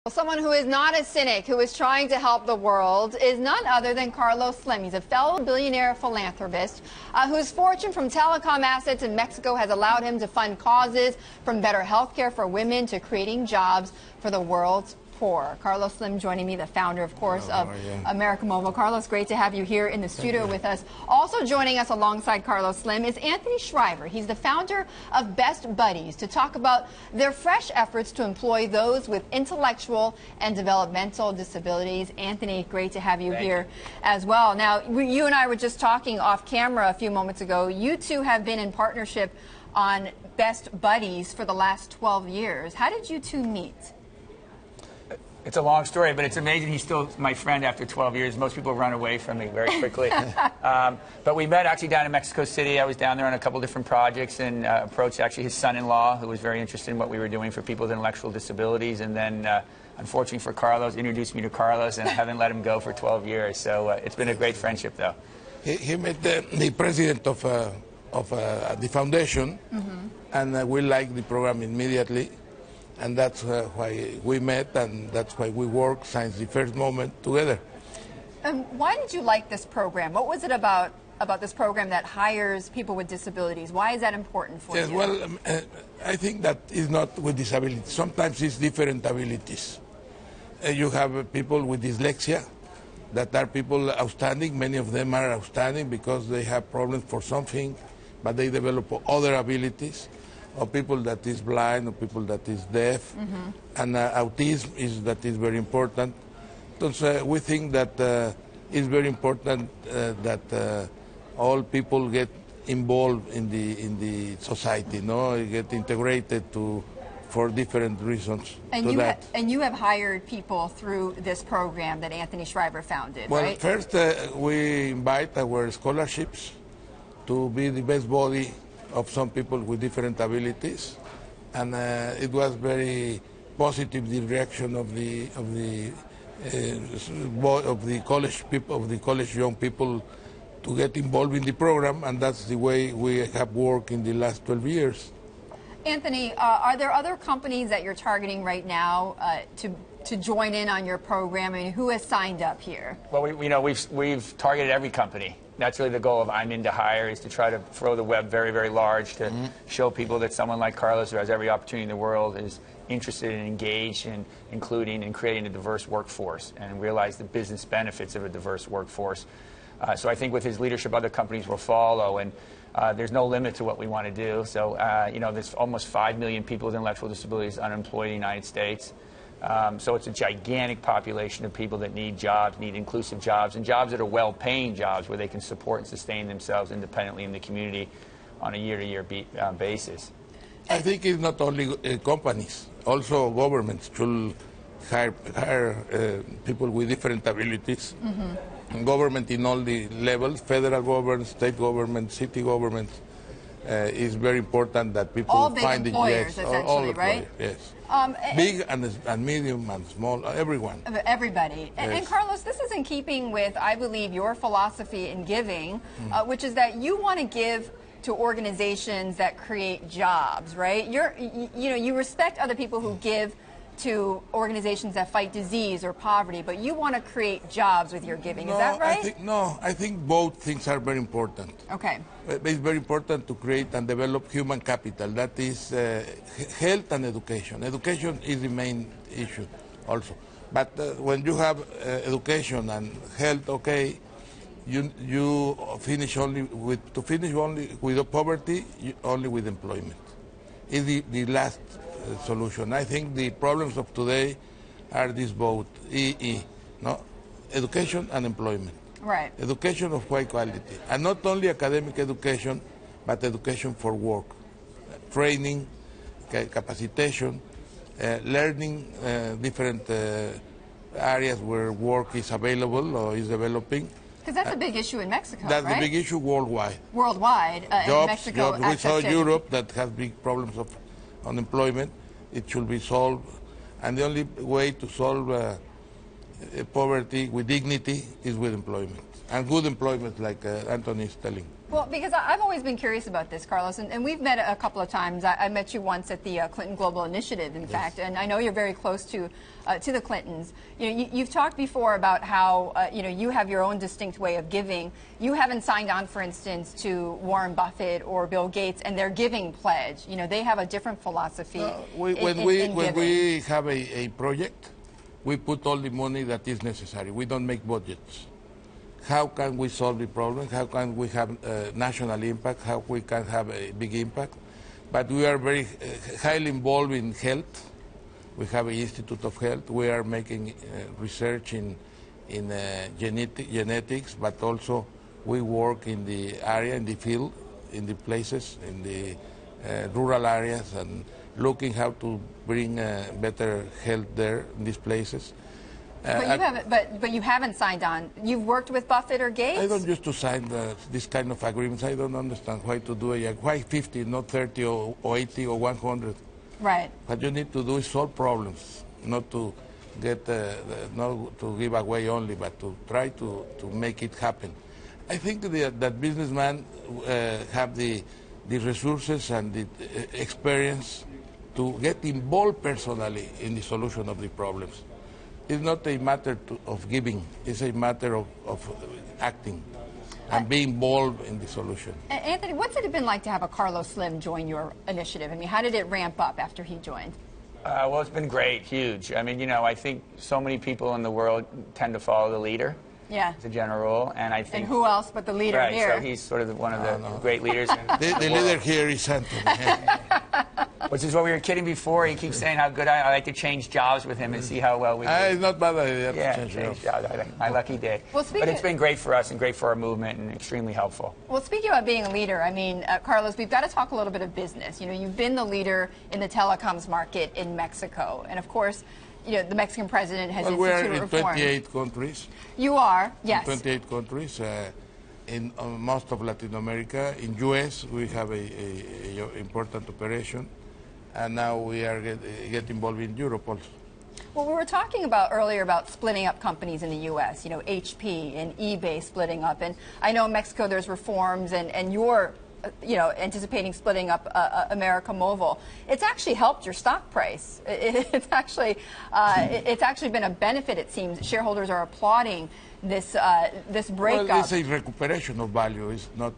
Well, someone who is not a cynic, who is trying to help the world, is none other than Carlos Slim. He's a fellow billionaire philanthropist whose fortune from telecom assets in Mexico has allowed him to fund causes from better health care for women to creating jobs for the world's poor. Carlos Slim joining me, the founder, of course, of America Movil. Carlos, great to have you here in the studio with us. Also joining us alongside Carlos Slim is Anthony Shriver. He's the founder of Best Buddies, to talk about their fresh efforts to employ those with intellectual and developmental disabilities. Anthony, great to have you here as well. Now, you and I were just talking off camera a few moments ago. You two have been in partnership on Best Buddies for the last 12 years. How did you two meet? It's a long story, but it's amazing he's still my friend after 12 years. Most people run away from me very quickly. But we met actually down in Mexico City. I was down there on a couple different projects and approached actually his son-in-law, who was very interested in what we were doing for people with intellectual disabilities. And then, unfortunately for Carlos, introduced me to Carlos, and I haven't let him go for 12 years. So it's been a great friendship, though. He met the president of the foundation, and we liked the program immediately. And that's why we met, and that's why we work since the first moment together. Why did you like this program? What was it about this program that hires people with disabilities? Why is that important for you? Well, I think that is not with disabilities. Sometimes it's different abilities. You have people with dyslexia that are people outstanding. Many of them are outstanding because they have problems for something, but they develop other abilities. Or people that is blind, or people that is deaf, and autism is very important. So we think that it's very important that all people get involved in the society, get integrated for different reasons. And you have hired people through this program that Anthony Shriver founded, well, right? First we invite our scholarships to be the best body of some people with different abilities, and it was very positive, the reaction of the college people, of the college young people, to get involved in the program, and that's the way we have worked in the last 12 years. Anthony, are there other companies that you're targeting right now to join in on your program, and who has signed up here? Well, we've targeted every company. That's really the goal of I'm In to Hire, is to try to throw the web very, very large to show people that someone like Carlos, who has every opportunity in the world, is interested and engaged in including and creating a diverse workforce and realize the business benefits of a diverse workforce. So I think with his leadership, other companies will follow, and there's no limit to what we want to do. So, there's almost 5 million people with intellectual disabilities unemployed in the United States. So it's a gigantic population of people that need jobs, need inclusive jobs, and jobs that are well-paying jobs where they can support and sustain themselves independently in the community on a year-to-year basis. I think it's not only companies, also governments should hire people with different abilities. Government in all the levels, federal government, state government, city government, is very important that people all big find employers, it. Yes, essentially, all right? Yes. Big and medium and small, everyone. Everybody. Yes. And Carlos, this is in keeping with, I believe, your philosophy in giving, which is that you want to give to organizations that create jobs, right? You respect other people who give to organizations that fight disease or poverty, but you want to create jobs with your giving. Is that right? I think both things are very important. Okay. It's very important to create and develop human capital. That is health and education. Education is the main issue also. But when you have education and health, okay, you finish only with poverty, only with employment. Is the last solution. I think the problems of today are these both, education and employment. Right. Education of high quality, and not only academic education, but education for work, training, capacitation, learning different areas where work is available or is developing. Because that's a big issue in Mexico, That's right? the big issue worldwide. Worldwide, in Mexico. Jobs. We saw Europe that has big problems of unemployment. It should be solved, and the only way to solve poverty with dignity is with employment. And good employment, like Anthony is telling. Well, because I've always been curious about this, Carlos, and we've met a couple of times. I met you once at the Clinton Global Initiative, in fact, and I know you're very close to the Clintons. You've talked before about how you have your own distinct way of giving. You haven't signed on, for instance, to Warren Buffett or Bill Gates and their giving pledge. They have a different philosophy. When we have a project, we put all the money that is necessary. We don't make budgets. How can we solve the problem? How can we have national impact? How we can have a big impact? But we are very highly involved in health. We have an Institute of Health. We are making research in genetics, but also we work in the area, in the field, in the places, in the rural areas, and looking how to bring better health there in these places. But you haven't signed on. You've worked with Buffett or Gates? I don't used to sign this kind of agreements. I don't understand why to do it. Why 50, not 30 or 80 or 100? Right. What you need to do is solve problems, not to get, not to give away only, but to try to make it happen. I think that businessmen have the resources and the experience to get involved personally in the solution of the problems. It's not a matter of giving, it's a matter of acting and being involved in the solution. Anthony, what's it been like to have a Carlos Slim join your initiative? I mean, how did it ramp up after he joined? Well, it's been great, huge. I mean, I think so many people in the world tend to follow the leader. Yeah. As a general rule, and I think. And who else but the leader right, here? So he's sort of one of the great leaders. The leader here is Anthony. Which is what we were kidding before. He keeps saying how good I like to change jobs with him and see how well we do. It's not bad idea yeah, to change jobs. My lucky day. Well, but it's been great for us and great for our movement and extremely helpful. Well, speaking about being a leader, I mean, Carlos, we've got to talk a little bit of business. You've been the leader in the telecoms market in Mexico, and of course, the Mexican president has instituted reforms. We are in 28 countries. You are, yes. 28 countries. In most of Latin America. In U.S., we have a important operation. And now we are get involved in Europe also. Well, we were talking about earlier about splitting up companies in the U.S., HP and eBay splitting up. And I know in Mexico there's reforms, and you're anticipating splitting up America Movil. It's actually helped your stock price. It's actually been a benefit, it seems. Shareholders are applauding this breakup. Well, it's a recuperation of value. It's not.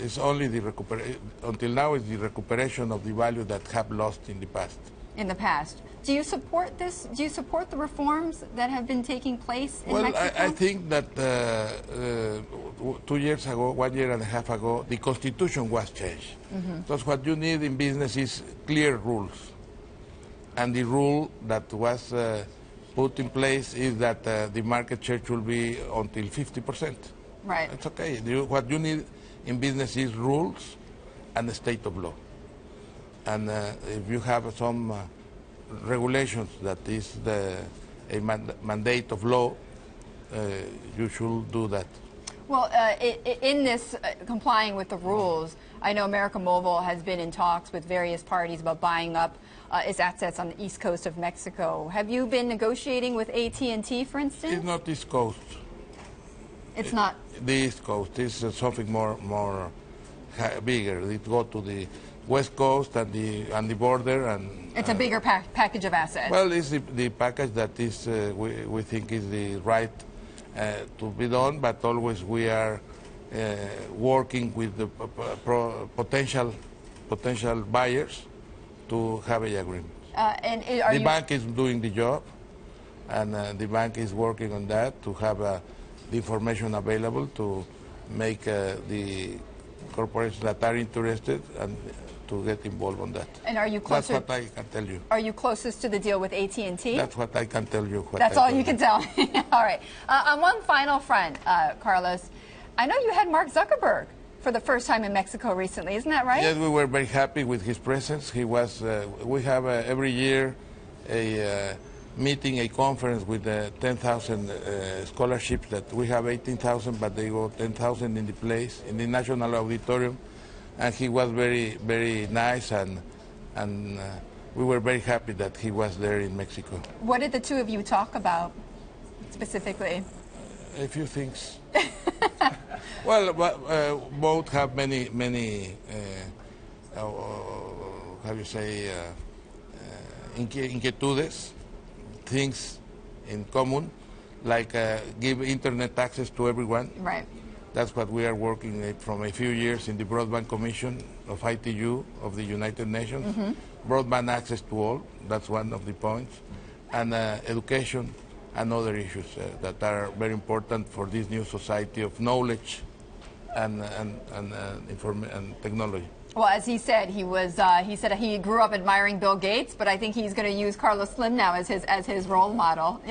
It's only the recuperation. Until now, it's the recuperation of the value that have lost in the past. In the past, do you support this? Do you support the reforms that have been taking place in Mexico? Well, I think that 2 years ago, 1 year and a half ago, the constitution was changed. Because what you need in business is clear rules, and the rule that was put in place is that the market share should be until 50%. Right. It's okay. What you need in business is rules and the state of law. And if you have some regulations that is a mandate of law, you should do that. Well, in this complying with the rules, I know America Movil has been in talks with various parties about buying up its assets on the east coast of Mexico. Have you been negotiating with AT&T, for instance? It's not East Coast. It's not? The East Coast. It's something more bigger. It goes to the West Coast and the border. And it's a bigger package of assets. Well, it's the package that is we think is the right to be done, but always we are working with the potential buyers to have an agreement. The bank is doing the job, and the bank is working on that to have the information available to make the corporations that are interested and to get involved on that. And are you closer? That's what I can tell you. Are you closest to the deal with AT&T? That's what I can tell you. That's all you can tell me. All right. On one final front, Carlos, I know you had Mark Zuckerberg for the first time in Mexico recently. Isn't that right? Yes, we were very happy with his presence. He was. We have every year a meeting, a conference with 10,000 scholarships. That we have 18,000, but they go 10,000 in the place in the National Auditorium. And he was very, very nice, and we were very happy that he was there in Mexico. What did the two of you talk about? specifically? A few things. Well, both have many how you say, inquietudes, things in common, like give internet access to everyone. Right. That's what we are working from a few years in the Broadband Commission of ITU of the United Nations. Broadband access to all, that's one of the points. And education and other issues that are very important for this new society of knowledge and technology. Well, as he said, he said he grew up admiring Bill Gates, but I think he's going to use Carlos Slim now as his role model.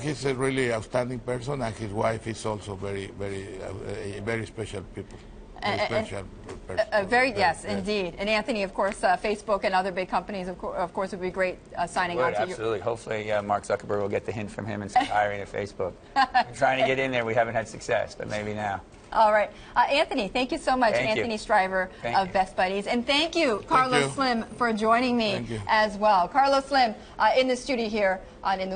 He's a really outstanding person, and his wife is also a very special people. Yes, indeed. And Anthony, of course, Facebook and other big companies, of course, would be great signing on to you. Absolutely. Hopefully, Mark Zuckerberg will get the hint from him and start hiring at Facebook. We're trying to get in there. We haven't had success, but maybe now. All right. Anthony, thank you so much, Thank Anthony you. Stryver of Best Buddies. And thank you, Carlos Slim, for joining me Thank you. as well. Carlos Slim in the studio here in the